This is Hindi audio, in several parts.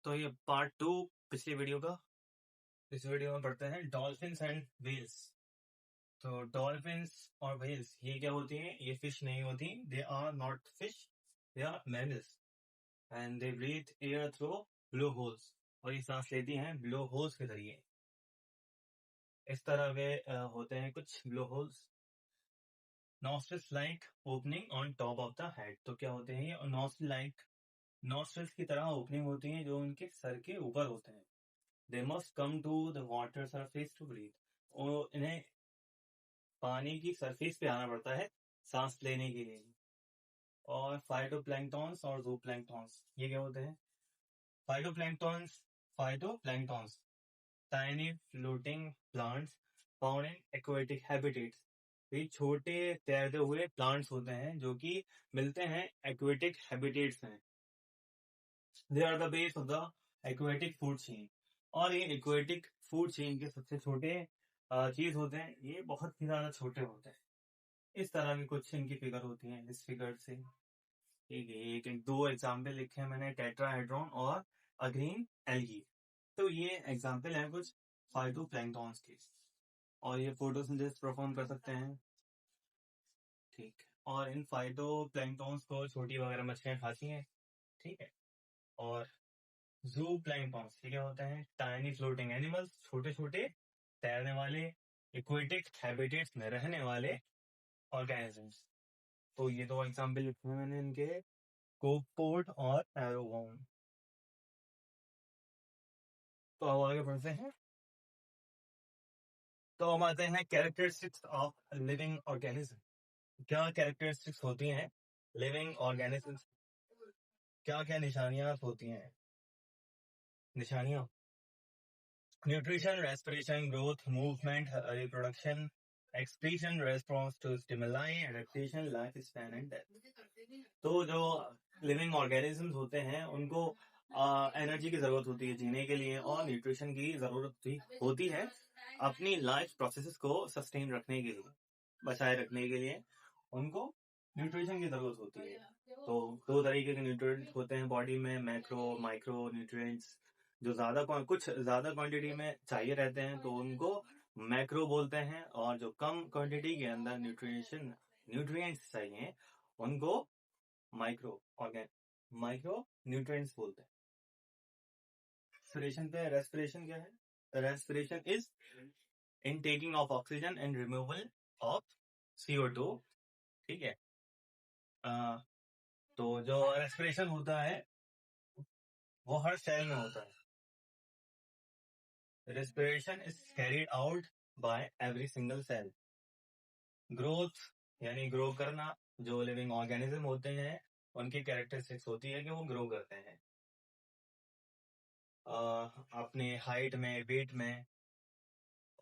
तो ये पार्ट 2 पिछली वीडियो का। इस वीडियो में पढ़ते हैं डॉल्फिन्स एंड व्हेल्स। तो डॉल्फिन्स और व्हेल्स ये क्या होती हैं? ये फिश नहीं होती। They are not fish, they are mammals and they breathe air through blow holes. और ये सांस लेती हैं ब्लो होल्स के जरिए। इस तरह के होते हैं कुछ blow holes. Nostrils like opening on top of the head. तो क्या होते हैं ये? नॉस्ट्रिल लाइक, नॉस्ट्रिल्स की तरह ओपनिंग होती है जो उनके सर के ऊपर होते हैं। They must come to the water surface to breathe. और इन्हें पानी की सरफेस पे आना पड़ता है सांस लेने के लिए। और फाइटोप्लैंक्टॉन्स और ज़ूप्लैंक्टॉन्स ये क्या होते हैं? Phytoplanktons, phytoplanktons tiny floating plants found in aquatic habitats. ये छोटे तैरते हुए प्लांट्स होते हैं जो कि मिलते हैं एक्वेटिक हैबिटेट्स में। They are the base of the aquatic food chain. और ये एक्वेटिक फूड चेन के सबसे छोटे चीज होते हैं। ये बहुत ही ज्यादा छोटे होते हैं। इस तरह की कुछ इनकी फिगर होती हैं। इस फिगर से एक दो एग्जाम्पल लिखे हैं मैंने, टेट्राहेड्रॉन और अग्रीन एल्गी। तो ये एग्जाम्पल है कुछ फाइटोप्लैंक्टॉन्स के। और ये फोटोसिंथेसिस परफॉर्म कर सकते हैं। ठीक। और इन फाइटोप्लैंक्टॉन्स को छोटी वगैरह मछलियां खाती हैं। ठीक है। और ज़ूप्लैंक्टॉन्स ये क्या होते हैं? टाइनी फ्लोटिंग एनिमल्स, छोटे छोटे तैरने वाले एक्वेटिक हैबिटेट्स में रहने वाले ऑर्गेनिजम्स। तो ये दो एग्जाम्पल लिखे हैं मैंने इनके, कोपोड और एरोवॉर्म। तो अब आगे बढ़ते हैं। तो हम आते हैं कैरेक्टरिस्टिक्स ऑफ लिविंग ऑर्गेनिज्म। क्या कैरेक्टरिस्टिक्स होती हैं लिविंग ऑर्गेनिजम्स? क्या क्या निशानियां होती हैं? निशानियां: nutrition, respiration, growth, movement, reproduction, excretion, response to stimuli, adaptation, life span and death. तो जो लिविंग ऑर्गेनिजम्स होते हैं उनको एनर्जी की जरूरत होती है जीने के लिए, और न्यूट्रिशन की जरूरत होती है अपनी लाइफ प्रोसेसेस को सस्टेन रखने के लिए, बचाए रखने के लिए उनको न्यूट्रिशन की जरूरत होती है। तो दो तरीके के न्यूट्रिएंट्स होते हैं बॉडी में, मैक्रो माइक्रो न्यूट्रिएंट्स। जो कुछ ज्यादा क्वांटिटी में चाहिए रहते हैं तो उनको मैक्रो बोलते हैं, और जो कम क्वांटिटी के अंदर न्यूट्रिएंट्स चाहिए उनको माइक्रो न्यूट्रिएंट्स बोलते हैं। रेस्पिरेशन क्या है? Respiration is in taking of oxygen and removal of CO2। ठीक है। तो जो रेस्पिरेशन होता है वो हर सेल में होता है। Respiration is carried out by every single cell. Growth यानी ग्रो करना। जो लिविंग ऑर्गेनिज्म होते हैं उनकी कैरेक्टरिस्टिक्स होती है कि वो ग्रो करते हैं अपने हाइट में, वेट में,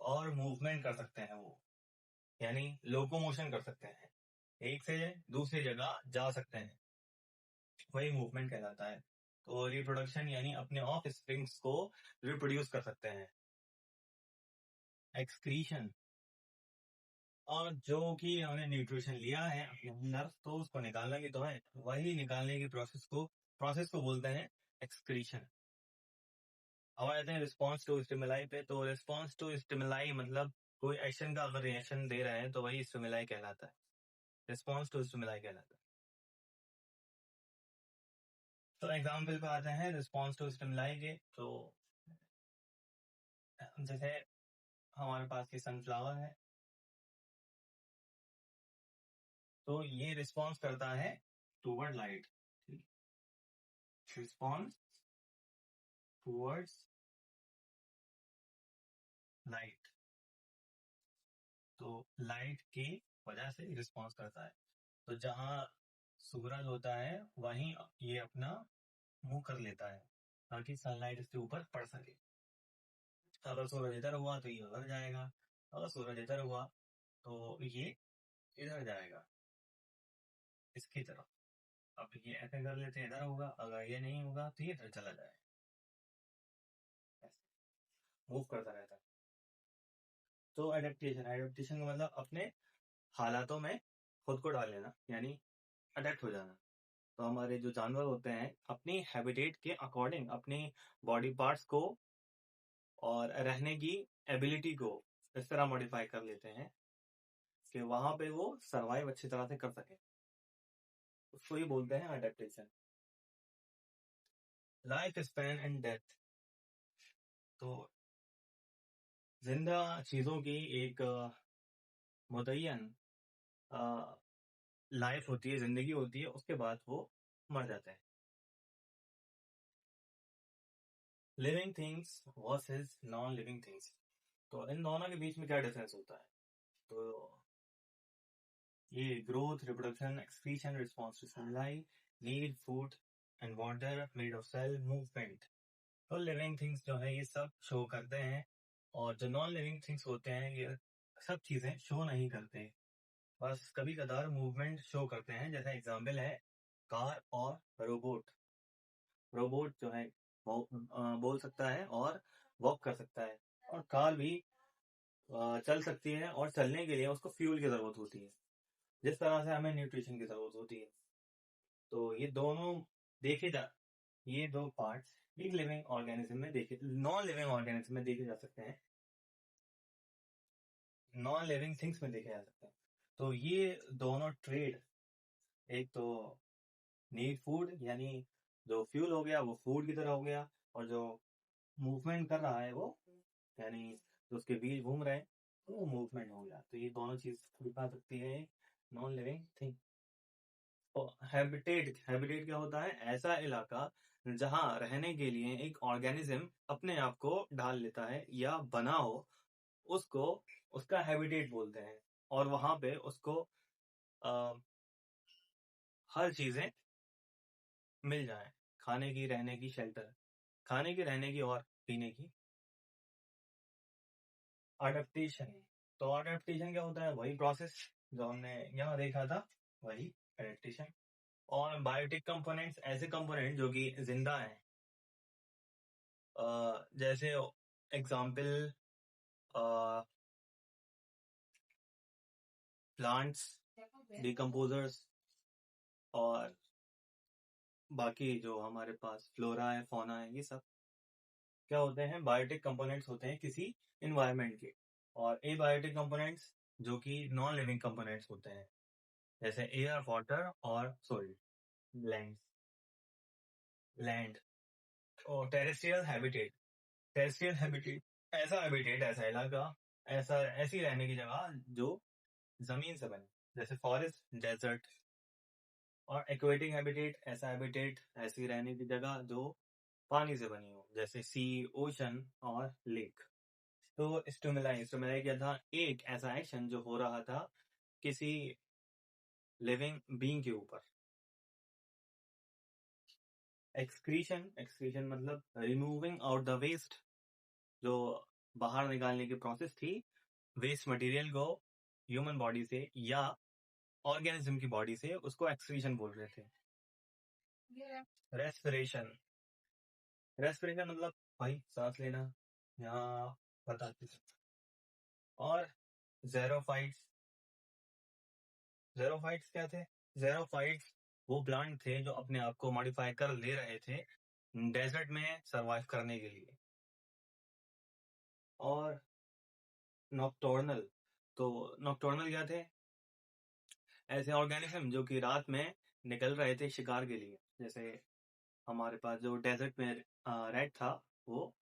और मूवमेंट कर सकते हैं वो, यानी लोकोमोशन कर सकते हैं, एक से दूसरी जगह जा सकते हैं, वही मूवमेंट कहलाता है। तो रिप्रोडक्शन यानी अपने ऑफ स्प्रिंग्स को रिप्रोड्यूस कर सकते हैं। एक्सक्रीशन, और जो कि हमने न्यूट्रिशन लिया है अपने अंदर तो उसको निकालना भी तो है, वही निकालने की प्रोसेस को बोलते हैं एक्सक्रीशन। अब आते हैं रिस्पॉन्स टू स्टिमुलाई पे। तो रिस्पॉन्स टू स्टिमुलाई मतलब कोई एक्शन का अगर रिएक्शन दे रहे हैं तो वही स्टिमुलाई कहलाता है, रिस्पॉन्स टू स्टिमुलाई कहलाता है। तो एग्जाम्पल पे आते हैं रिस्पॉन्स टू स्टिमुलाई के। तो जैसे हमारे पास ये सनफ्लावर है, तो ये रिस्पॉन्स करता है toward light. Response towards light, तो लाइट की वजह से रिस्पॉन्स करता है। तो जहां सूरज होता है वहीं ये अपना मुंह कर लेता है ताकि सनलाइट इसके ऊपर पड़ सके। अगर सूरज इधर हुआ तो ये उधर जाएगा, अगर सूरज इधर हुआ तो ये इधर जाएगा, इसकी तरफ। अब ये ऐसे कर लेते हैं, इधर होगा, अगर ये नहीं होगा तो ये इधर चला जाएगा, मूव करता रहता है। तो एडेप्टेशन का मतलब अपने हालातों में खुद को डाल लेना, यानी अडेप्ट हो जाना। तो हमारे जो जानवर होते हैं अपनी हैबिटेट के अकॉर्डिंग अपनी बॉडी पार्ट्स को और रहने की एबिलिटी को इस तरह मॉडिफाई कर लेते हैं कि वहां पे वो सरवाइव अच्छी तरह से कर सके। उसको ही बोलते हैं adaptation. Life span and death. तो जिंदा चीजों की एक मुतय्यन लाइफ होती है, जिंदगी होती है, उसके बाद वो मर जाते हैं। Living things versus non living things. तो इन दोनों के बीच में क्या डिफरेंस होता है? तो ये growth, reproduction, excretion, response to sunlight, need food and water, made of cell, movement. तो लिविंग थिंग्स जो है ये सब शो करते हैं, और जो नॉन लिविंग थिंग्स होते हैं ये सब चीजें शो नहीं करते, बस कभी कदार मूवमेंट शो करते हैं। जैसा एग्जाम्पल है कार और रोबोट। रोबोट जो है बोल सकता है और वॉक कर सकता है, और कार भी चल सकती है, और चलने के लिए उसको फ्यूल की जरूरत होती है, जिस तरह से हमें न्यूट्रिशन की जरूरत होती है। तो ये दोनों देखे जा ये दो पार्ट्स एक लिविंग ऑर्गेनिज्म में देखे, नॉन लिविंग ऑर्गेनिज्म में देखे जा सकते हैं, नॉन लिविंग थिंग्स में देखे जा सकते हैं। तो ये दोनों ट्रेड, एक तो नीड फूड यानी जो फ्यूल हो गया वो फूड की तरह हो गया, और जो मूवमेंट कर रहा है वो यानी जो उसके बीच घूम रहे हैं वो मूवमेंट हो गया। तो ये दोनों चीज दिखा सकती है नॉन लिविंग थिंग। तो हैबिटेट, हैबिटेट क्या होता है? ऐसा इलाका जहां रहने के लिए एक ऑर्गेनिज्म अपने आप को ढाल लेता है या बना हो, उसको उसका हैबिटेट बोलते हैं। और वहां पे उसको आ, हर चीजें मिल जाए, खाने की, रहने की, शेल्टर, खाने की, रहने की और पीने की। अडेप्टेशन। तो अडेप्टेशन क्या होता है? वही प्रोसेस जो हमने यहाँ देखा था, वही अडेप्टेशन। और बायोटिक कंपोनेंट्स ऐसे कंपोनेंट जो कि जिंदा हैं, जैसे एग्जाम्पल प्लांट्स, डिकम्पोजर्स, और बाकी जो हमारे पास फ्लोरा है, फौना है, ये सब क्या होते हैं? बायोटिक कंपोनेंट्स होते हैं किसी इन्वायरमेंट के। और एबायोटिक कंपोनेंट्स जो कि नॉन लिविंग कंपोनेंट्स होते हैं, जैसे एयर, वाटर और सोइल, लैंड। लैंड और टेरेस्ट्रियल हैबिटेट। टेरेस्ट्रियल हैबिटेट ऐसा हैबिटेट, ऐसा इलाका, ऐसा ऐसी रहने की जगह जो जमीन से बने, जैसे फॉरेस्ट, डेजर्ट। और एक्वेटिक हैबिटेट ऐसा हैबिटेट, ऐसी रहने की जगह जो पानी से बनी हो, जैसे सी, ओशन और लेक। तो स्टिमुलाई, स्टिमुलाई क्या था? एक ऐसा एक्शन जो हो रहा था किसी लिविंग बीइंग के ऊपर। एक्सक्रीशन, एक्सक्रीशन मतलब रिमूविंग आउट द वेस्ट, जो बाहर निकालने की प्रोसेस थी वेस्ट मटेरियल को ह्यूमन बॉडी से या ऑर्गेनिज्म की बॉडी से, उसको एक्सक्रीशन बोल रहे थे। रेस्पिरेशन, रेस्पिरेशन मतलब भाई सांस लेना, यहाँ बताते। और ज़ेरोफाइट्स, ज़ेरोफाइट्स क्या थे? ज़ेरोफाइट्स वो प्लांट थे जो अपने आप को मॉडिफाई कर ले रहे थे डेजर्ट में सरवाइव करने के लिए। और नॉक्टर्नल, तो नॉक्टर्नल क्या थे? ऐसे ऑर्गेनिज्म जो कि रात में निकल रहे थे शिकार के लिए, जैसे हमारे पास जो डेजर्ट में रेड था, वो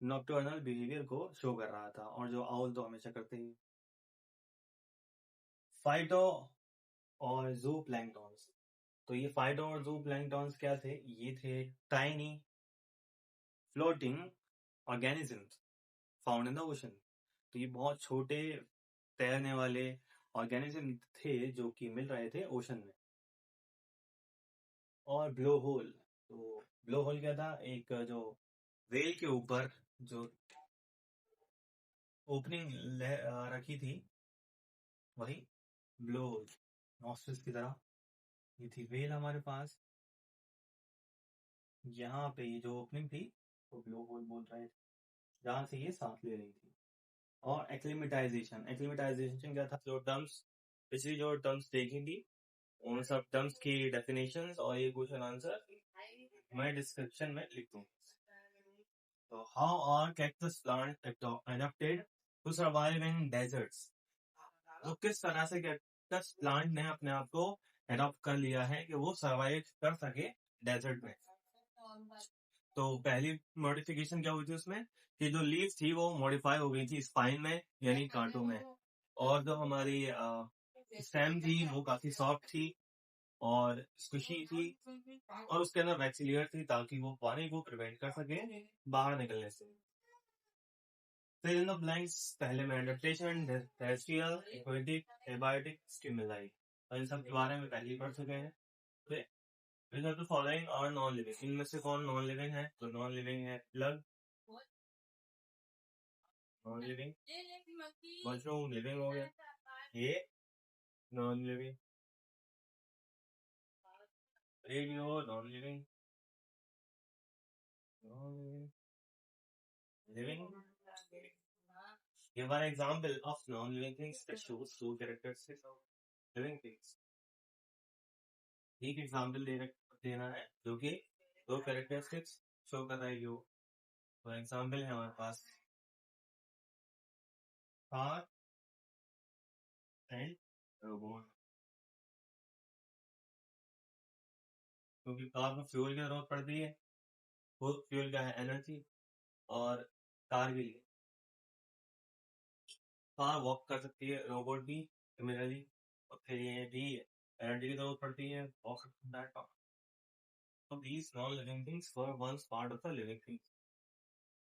नॉक्टर्नल बिहेवियर को शो कर रहा था, और जो आउल तो हमेशा करते ही। फाइटो और जू प्लैंक्टॉन्स। तो ये फाइटो और जू प्लैंक्टॉन्स क्या थे? ये थे tiny floating organisms found in the ocean. तो ये बहुत छोटे तैरने वाले ऑर्गेनिज्म थे जो कि मिल रहे थे ओशन में। और ब्लो होल, तो ब्लो होल क्या था? एक जो वेल के ऊपर जो ओपनिंग रखी थी, वही ब्लो होल, नॉस्ट्रिल्स की तरह। ये थी वेल हमारे पास, यहाँ पे ये जो ओपनिंग थी वो ब्लो होल बोल रहे थे, जहां से ये सांस ले रही थी। और एक्लिमेटाइजेशन, एक्लिमेटाइजेशन क्या था? जो टर्म्स पिछली जो टर्म्स देखी थी, उन सब टर्म्स की डेफिनेशंस और ये क्वेश्चन आंसर मैं डिस्क्रिप्शन में लिख दूँ। तो how are cactus plant adapted to survive in deserts? तो किस तरह से कैक्टस प्लांट ने अपने आप को एडॉप्ट कर लिया है कि वो सर्वाइव कर सके डेजर्ट में। तो पहली मॉडिफिकेशन क्या हुई थी उसमें कि जो लीव्स थी वो मॉडिफाई हो गई थी स्पाइन में यानी कांटों में, और जो हमारी स्टेम थी वो काफी सॉफ्ट थी और स्क्विशी थी, और उसके अंदर वैक्स लेयर थी ताकि वो पानी को प्रिवेंट कर सके बाहर निकलने से। फिर इन द ब्लैंक्स पहले में adaptation, terrestrial, aquatic, abiotic, stimuli, और इन सब के बारे में पहले ही पढ़ चुके हैं। फिर Which of the following are non-living? इनमें से कौन नॉन लिविंग है? तो नॉन लिविंग है plug, non living, mushroom living हो गया, ये non living, radio non living, non living, living. Give an example of non-living things that shows two characteristics of living things. एक एग्जाम्पल देना है जो कि दो कैरेक्टरिस्टिक्स शो कर रहा है। जो फॉर एग्जाम्पल है हमारे पास कार एंड रोबोट, क्योंकि कार में फ्यूल की जरूरत पड़ती है, वो फ्यूल का है एनर्जी, और कार के लिए कार वॉक कर सकती है, रोबोट भी सिमिलरली, और फिर ये भी एनर्जी की जरूरत पड़ती है walk that car. So these non-living things were once part of the living things.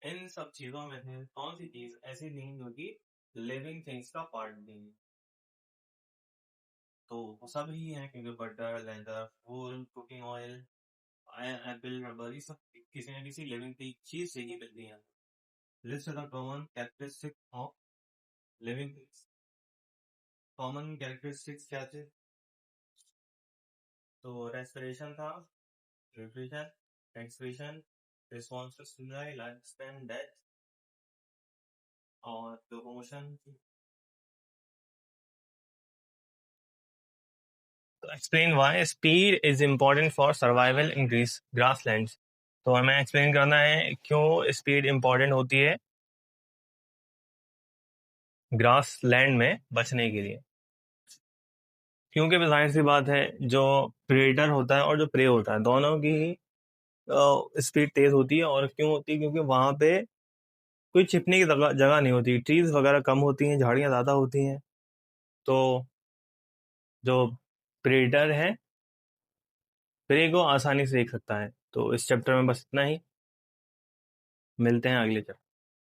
इन सब चीजों में से कौन सी चीज ऐसी नहीं जो कि लिविंग थिंग्स का पार्ट नहीं है? तो सब ही है, क्योंकि बटर, लेदर, फूल, कुकिंग ऑयल, एप्पल, रबर, ये सब किसी न किसी लिविंग चीज से ही मिलती है। List the common characteristic of living things. Common characteristics क्या थे? तो रेस्पिरेशन था, nutrition, excretion, response to stimuli, life span, death, और locomotion. Explain why speed is important for survival in grasslands. तो हमें एक्सप्लेन करना है क्यों स्पीड इम्पोर्टेंट होती है ग्रासलैंड में बचने के लिए। क्योंकि जाहिर सी बात है, जो प्रेडेटर होता है और जो प्रे होता है दोनों की स्पीड तेज होती है। और क्यों होती है? क्योंकि वहां पे कोई छिपने की जगह नहीं होती, ट्रीज वगैरह कम होती हैं, झाड़ियां ज्यादा होती हैं, तो जो प्रेडेटर है प्रे को आसानी से देख सकता है। तो इस चैप्टर में बस इतना ही, मिलते हैं अगले चैप्टर।